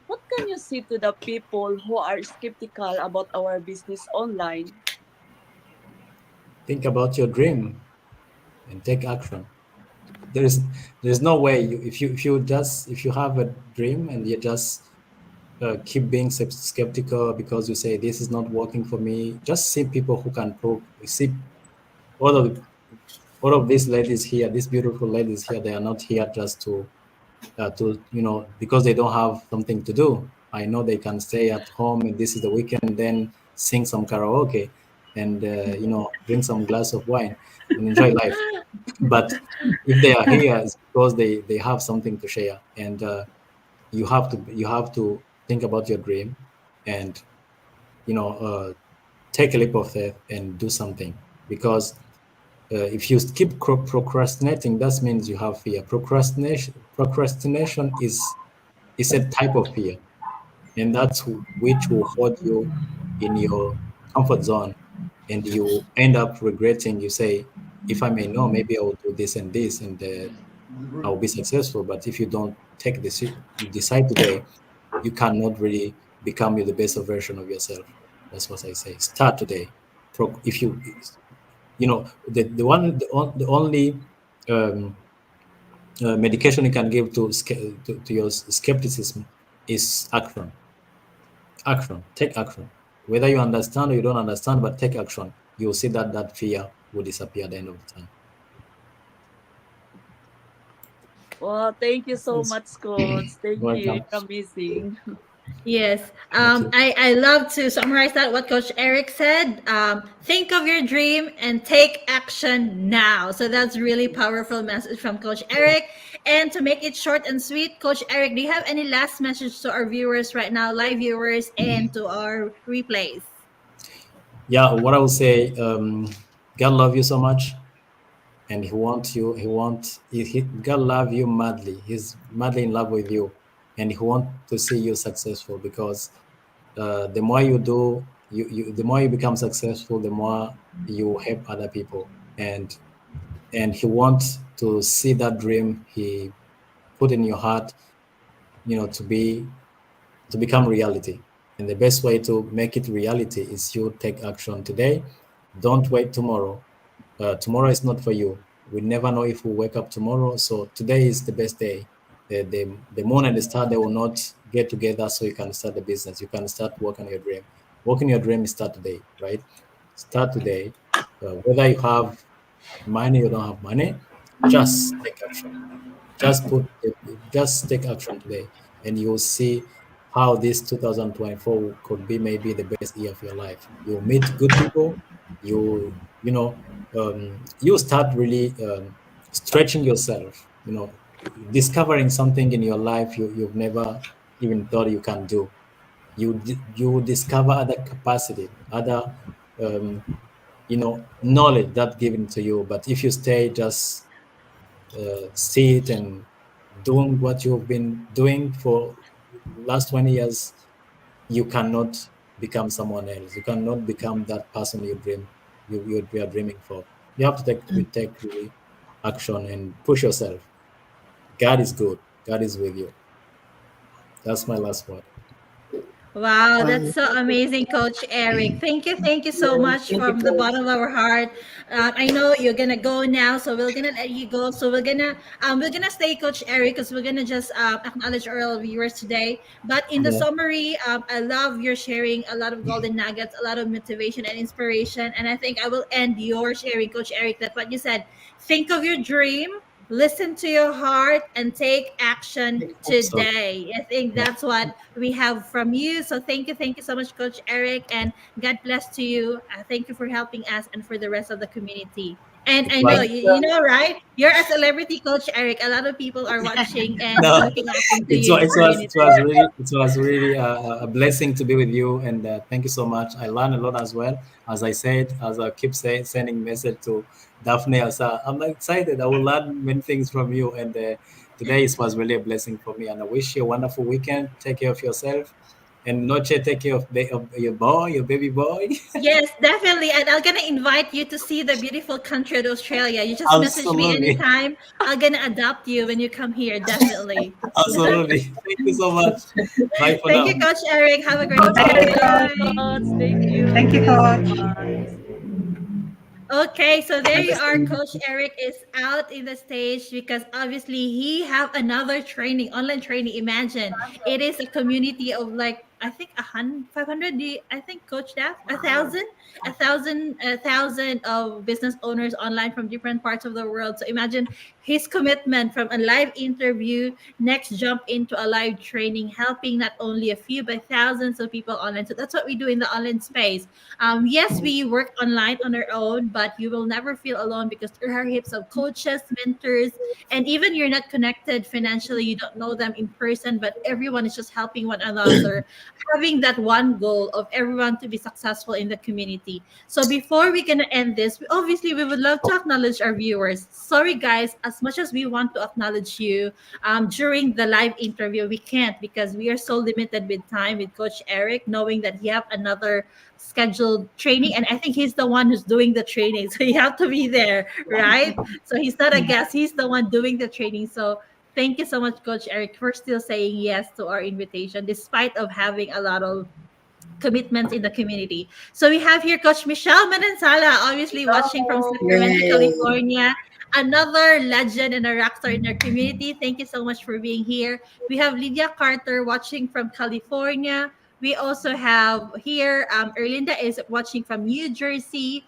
what can you say to the people who are skeptical about our business online? Think about your dream and take action. There's there's no way if you have a dream and you just keep being skeptical because you say this is not working for me. Just see people who can prove. See all of all of these ladies here, these beautiful ladies here. They are not here just to because they don't have something to do. I know they can stay at home and this is the weekend, then sing some karaoke and drink some glass of wine and enjoy life. But if they are here, it's because they have something to share, and you have to think about your dream and you know uh, take a leap of faith and do something, because if you keep procrastinating, that means you have fear. Procrastination is a type of fear, and that's which will hold you in your comfort zone, and you end up regretting. You say, if I may know, maybe I will do this and this, and I will be successful. But if you don't take this, you decide today, you cannot really become the best version of yourself. That's what I say. Start today. If the only um, medication you can give to your skepticism is action. Action. Take action. Whether you understand or you don't understand, but take action. You'll see that that fear will disappear at the end of the time. Well, thank you so Yes. much, Coach. Thank you. Welcome. You're amazing. Yes. Thank you. I love to summarize that what Coach Eric said. Think of your dream and take action now. So that's really powerful message from Coach Eric. And to make it short and sweet, Coach Eric, do you have any last message to our viewers right now, live viewers, and to our replays? Yeah, what I will say, God love you so much, and He wants you. God love you madly. He's madly in love with you, and He want to see you successful, because the more you do, the more you become successful, the more you help other people, and He wants to see that dream He put in your heart, to become reality. And the best way to make it reality is you take action today. Don't wait tomorrow. Tomorrow is not for you. We never know if we wake up tomorrow. So today is the best day. The moon and the star, they will not get together so you can start the business. You can start working your dream. Working your dream is start today, right? Start today. Whether you have money or don't have money, just take action. Just take action today, and you'll see how this 2024 could be maybe the best year of your life. You'll meet good people. You you know you start really stretching yourself. discovering something in your life you've never even thought you can do. You discover other capacity, other um, knowledge that given to you. But if you stay just sit and doing what you've been doing for last 20 years, you cannot become someone else. You cannot become that person you are dreaming for. You have to take really action and push yourself. God is good. God is with you. That's my last word. Wow, that's so amazing, Coach Eric. Thank you so much Thank you, from the Coach. bottom of our heart. I know you're gonna go now, so we're gonna let you go. So we're gonna stay, Coach Eric, because we're gonna just acknowledge our viewers today. But in the Yeah. summary, I love your sharing a lot of golden nuggets, a lot of motivation and inspiration. And I think I will end your sharing, Coach Eric. That what you said. Think of your dream, listen to your heart, and take action Absolutely. today. I think Yeah. that's what we have from you. So thank you so much, Coach Eric, and God bless to you. Thank you for helping us and for the rest of the community. And It I know was you know, right? You're a celebrity, Coach Eric. A lot of people are watching and no. looking up into you in the It community. was really a blessing to be with you, and thank you so much. I learned a lot as well. As I said, as I keep sending message to Daphne, I'm excited. I will learn many things from you, and today it was really a blessing for me. And I wish you a wonderful weekend. Take care of yourself, and Noche, take care of your boy, your baby boy. Yes, definitely. And I'm gonna invite you to see the beautiful country of Australia. You just message me Absolutely, anytime. I'm gonna adopt you when you come here, definitely. absolutely. Thank you so much. Bye for Thank you, now. Coach Eric. Have a great Thank Thank day. you, you Coach. so Bye. much. Thank you. Thank you, Thank you so Coach. much. Okay, so there you are. Understand. Coach Eric is out in the stage because obviously he have another training, online training. Imagine it is a community of like I think 500. I think Coach Daff 1,000, a thousand of business owners online from different parts of the world. So imagine his commitment from a live interview, next jump into a live training, helping not only a few but thousands of people online. So that's what we do in the online space. Yes, we work online on our own, but you will never feel alone because there are heaps of coaches, mentors, and even you're not connected financially, you don't know them in person, but everyone is just helping one another, having that one goal of everyone to be successful in the community. So before we're gonna end this, obviously we would love to acknowledge our viewers. Sorry guys, as much as we want to acknowledge you during the live interview, we can't because we are so limited with time with Coach Eric, knowing that he have another scheduled training and I think he's the one who's doing the training, so you have to be there, right? So he's not a guest, he's the one doing the training. So thank you so much, Coach Eric, for still saying yes to our invitation despite of having a lot of commitments in the community. So we have here Coach Michelle Manansala, obviously watching from Sacramento, Yay. California. Another legend and a rock star in our community. Thank you so much for being here. We have Lydia Carter watching from California. We also have here Erlinda is watching from New Jersey.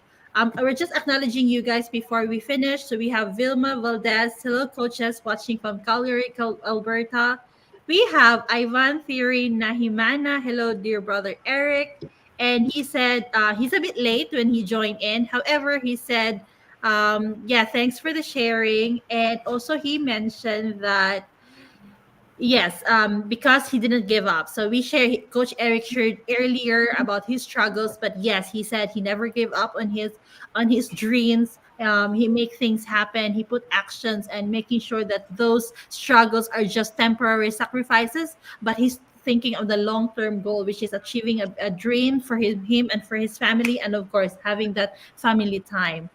We're just acknowledging you guys before we finish. So we have Vilma Valdez, hello coaches, watching from Calgary, Alberta. We have Ivan Theory Nahimana. Hello, dear brother Eric. And he said he's a bit late when he joined in. However, he said, yeah, thanks for the sharing. And also, he mentioned that yes, because he didn't give up. So we share Coach Eric shared earlier about his struggles, but yes, he said he never gave up on his dreams. He make things happen. He put actions and making sure that those struggles are just temporary sacrifices, but he's thinking of the long term goal, which is achieving a dream for him and for his family, and of course having that family time.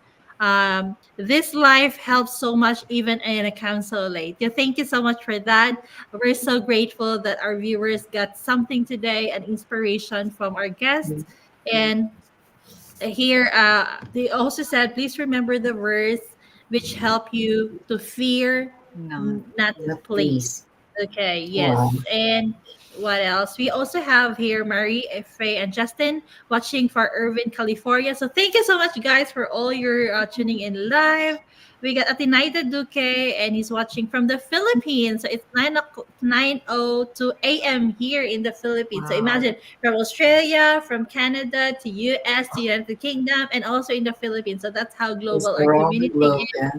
This life helps so much even in a council late. Yeah, thank you so much for that. We're so grateful that our viewers got something today, an inspiration from our guests. And here, they also said, please remember the words which help you to fear, No. not Not please. please. Okay, Wow. yes. And what else? We also have here Marie, Faye, and Justin watching for Irvine, California. So thank you so much, guys, for all your tuning in live. We got Atinaida Duque, and he's watching from the Philippines. So it's 9:02 a.m. here in the Philippines. So Wow. imagine from Australia, from Canada to US to United Kingdom, and also in the Philippines. So that's how It's global our around the community. globe, yeah.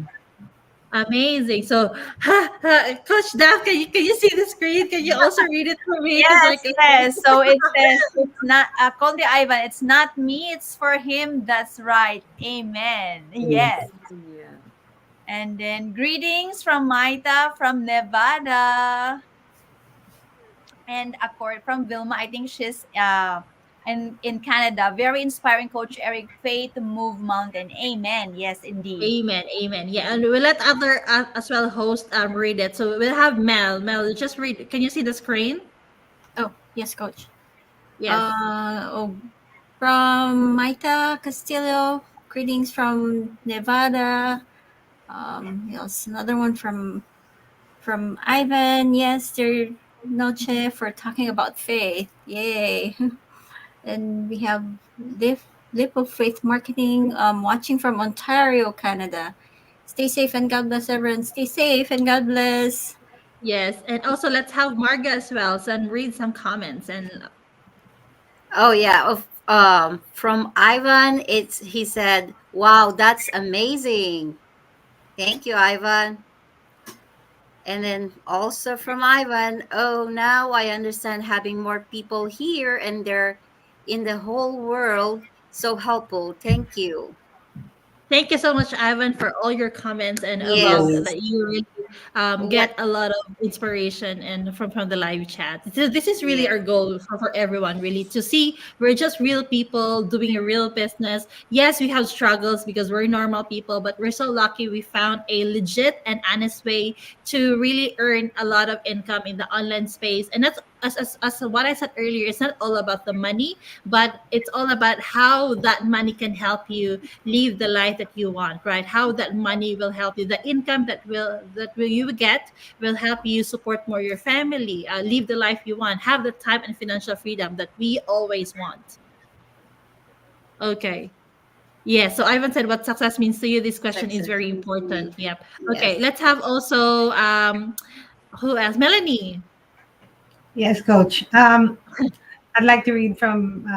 Amazing. So, Coach Daph, can you see the screen? Can you also read it for me? Because Yes, like, okay. yes. So it says it's not call the Ivan. It's not me. It's for him. That's right. Amen. Yes. Yeah. And then greetings from Maita from Nevada, and Accord from Vilma. I think she's in Canada. Very inspiring, Coach Eric. Faith to move mountain. Amen. Yes, indeed. Amen, amen. Yeah, and we'll let other as well host read it. So we'll have Mel. Mel, just read. Can you see the screen? Oh, yes, coach. Yes. Oh, from Maita Castillo, greetings from Nevada. Yes, another one from Ivan. Yes, dear Noche for talking about faith. Yay! And we have Lip of Faith Marketing, watching from Ontario, Canada. Stay safe and God bless everyone. Stay safe and God bless. Yes, and also let's have Marga as well, so and read some comments. And Oh yeah, from Ivan, he said, "Wow, that's amazing. Thank you, Ivan." And then also from Ivan, "Oh, now I understand having more people here and there in the whole world so helpful. Thank you." thank you so much, Ivan, for all your comments, and I love Yes. Yes. that you really What? get a lot of inspiration and from the live chat. This is really Yes. our goal for everyone, really, to see we're just real people doing a real business. Yes, we have struggles because we're normal people, but we're so lucky we found a legit and honest way to really earn a lot of income in the online space. And that's as what I said earlier, it's not all about the money, but it's all about how that money can help you live the life that you want, right? How that money will help you, the income that will you get will help you support more your family, live the life you want, have the time and financial freedom that we always want. Okay. Yeah, so Ivan said what success means to you. This question is Success very means to important. me. Yep. Okay, Yes. let's have also who else? Melanie. Yes, Coach. I'd like to read from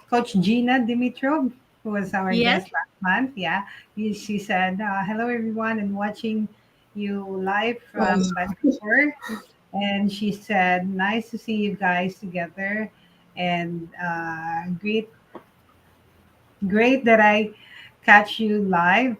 Coach Gina Dimitrov, who was our Yes. guest last month. Yeah, she said, "Hello, everyone, and watching you live from Vancouver." And she said, "Nice to see you guys together, and great that I catch you live.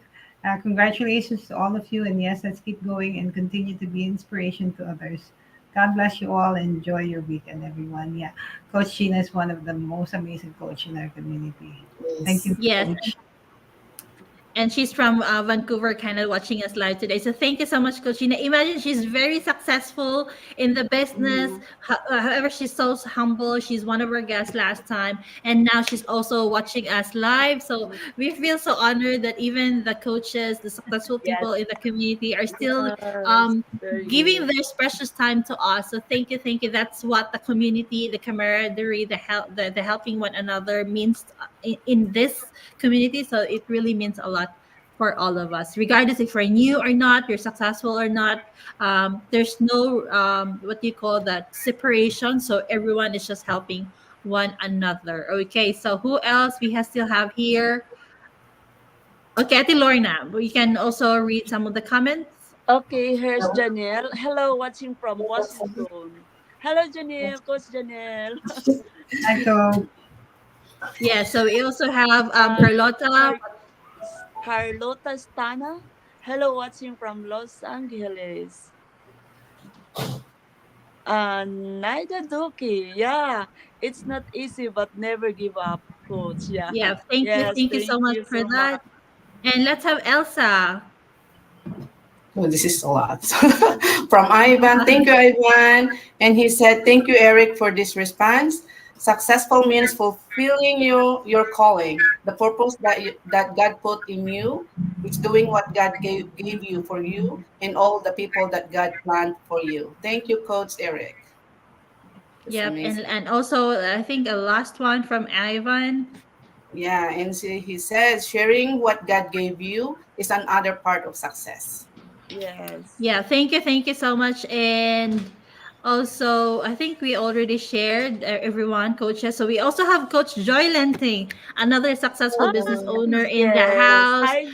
Congratulations to all of you, and yes, let's keep going and continue to be inspiration to others. God bless you all. Enjoy your weekend, everyone." Yeah, Coach Sheena is one of the most amazing coach in our community. Thank Yes. you, Yes. Coach. And she's from Vancouver, kind of watching us live today. So thank you so much, Coachina. Imagine she's very successful in the business. Mhm. However, she's so humble. She's one of our guests last time, and now she's also watching us live. So we feel so honored that even the coaches, the successful Yes. people in the community, are still Yes. um, Very giving good. their precious time to us. So thank you, thank you. That's what the community, the camaraderie, the helping one another means in this community. So it really means a lot for all of us, regardless if you're new or not, you're successful or not. There's no what do you call that, separation. So everyone is just helping one another. Okay, so who else we still have here? Okay, Ate Lorna, we can also read some of the comments. Okay, here's Janelle. Hello, watching from Washington. Hello, Janelle, Coach Janelle. Hi, Coach. Yeah, so we also have And Carlota. Car- Carlota Stana. Hello, watching from Los Angeles. Naida Duki. Yeah, it's not easy, but never give up, Coach. Yeah. Yeah, Yes, thank you so thank much you for so much. that. And let's have Elsa. Well, this is a lot. From Ivan, thank you, Ivan. And he said, "Thank you, Eric, for this response. Successful means fulfilling your calling, the purpose that God put in you. It's doing what God gave you for you and all the people that God planned for you." Thank you, Coach Eric. That's Yep, and amazing. also I think a last one from Ivan. Yeah, and he says, sharing what God gave you is another part of success. Yes. Yeah, thank you so much. And also, I think we already shared everyone, coaches. So we also have Coach Joy Lenting, another successful business Ah, owner in the Yes. house. hi.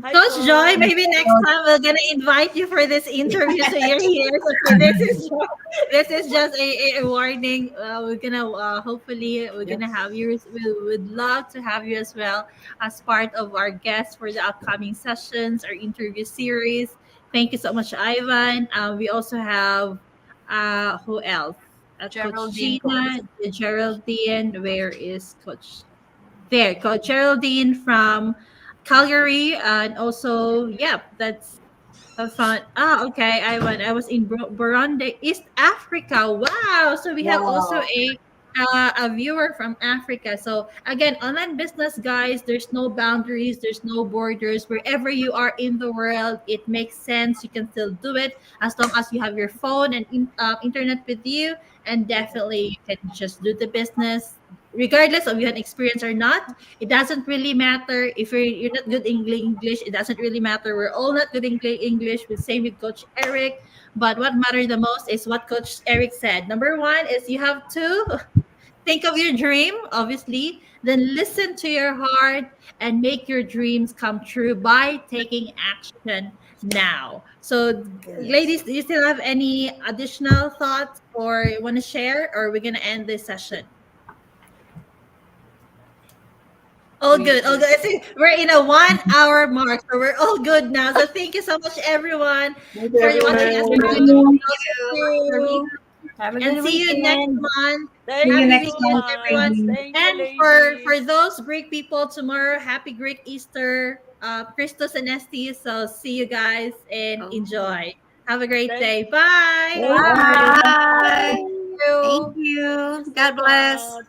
Hi, Coach Joy, Coach. maybe next time we're gonna invite you for this interview so you're here. So for this is just a warning. We're gonna hopefully we're gonna Yes. have you. We would love to have you as well as part of our guests for the upcoming sessions or interview series. Thank you so much, Ivan. We also have who else? Coach Geraldine Gina, coach. Geraldine. Where is Coach? There, Coach Geraldine from Calgary, and also, yep, that's fun. Ah, okay, I was in Burundi, East Africa. Wow! So we have also Wow. a viewer from Africa. So again, online business, guys. There's no boundaries. There's no borders. Wherever you are in the world, it makes sense. You can still do it as long as you have your phone and internet with you, and definitely you can just do the business. Regardless of you have experience or not, it doesn't really matter if you're not good in English. It doesn't really matter. We're all not good in English. We same with Coach Eric. But what matters the most is what Coach Eric said. Number one is you have to think of your dream, obviously, then listen to your heart and make your dreams come true by taking action now. So, Yes. ladies, do you still have any additional thoughts or want to share, or we're gonna end this session? All good, all good. I think we're in a 1 hour mark, so we're all good now. So thank you so much, everyone, Thank you, for watching us everyone. today. Thank You. you. Have a And good see you next weekend. month. See Thank you you Happy next so weekend, month, much. everyone. ladies. Thank you, And for ladies. those Greek people tomorrow, happy Greek Easter, Christos and Estes. So see you guys and Oh, enjoy. Have a great Thank, day. Bye. Thank bye. you. Bye. bye. Thank Thank you. Thank you you. so God bless. much.